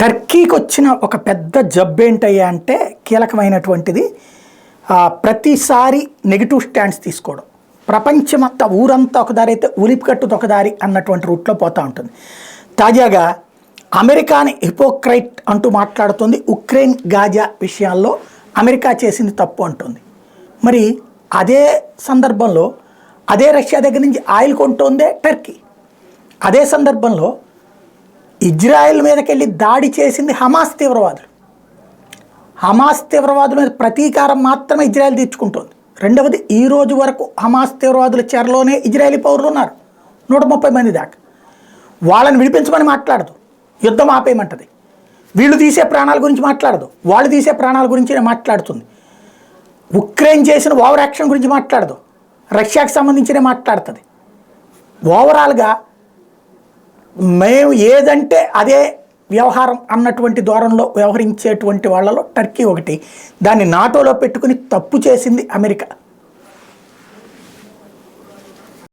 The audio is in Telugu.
టర్కీకి వచ్చిన ఒక పెద్ద జబ్బు ఏంటయ్యా అంటే కీలకమైనటువంటిది ప్రతిసారి నెగిటివ్ స్టాండ్స్ తీసుకోవడం. ప్రపంచమంతా ఊరంతా ఒకదారి అయితే ఉలిపికట్టుది ఒకదారి అన్నటువంటి రూట్లో పోతూ ఉంటుంది. తాజాగా అమెరికాని హిపోక్రైట్ అంటూ మాట్లాడుతుంది. ఉక్రెయిన్ గాజా విషయాల్లో అమెరికా చేసింది తప్పు అంటుంది. మరి అదే సందర్భంలో అదే రష్యా దగ్గర నుంచి ఆయిల్ కొంటోందే టర్కీ. అదే సందర్భంలో ఇజ్రాయెల్ మీదకెళ్ళి దాడి చేసింది హమాస్ తీవ్రవాదులు. హమాస్ తీవ్రవాదుల మీద ప్రతీకారం మాత్రమే ఇజ్రాయెల్ తీర్చుకుంటోంది. రెండవది, ఈ రోజు వరకు హమాస్ తీవ్రవాదుల చెరలోనే ఇజ్రాయేలీ పౌరులు ఉన్నారు 130 మంది దాకా. వాళ్ళని విడిపించమని మాట్లాడదు, యుద్ధం ఆపేయమంటది. వీళ్ళు తీసే ప్రాణాల గురించి మాట్లాడదు, వాళ్ళు తీసే ప్రాణాల గురించి మాట్లాడుతుంది. ఉక్రెయిన్ చేసిన ఓవర్ యాక్షన్ గురించి మాట్లాడదు, రష్యాకి సంబంధించినే మాట్లాడుతుంది. ఓవరాల్గా మేము ఏదంటే అదే వ్యవహారం అన్నటువంటి ధోరణిలో వ్యవహరించేటువంటి వాళ్ళలో టర్కీ ఒకటి. దాన్ని నాటోలో పెట్టుకుని తప్పు చేసింది అమెరికా.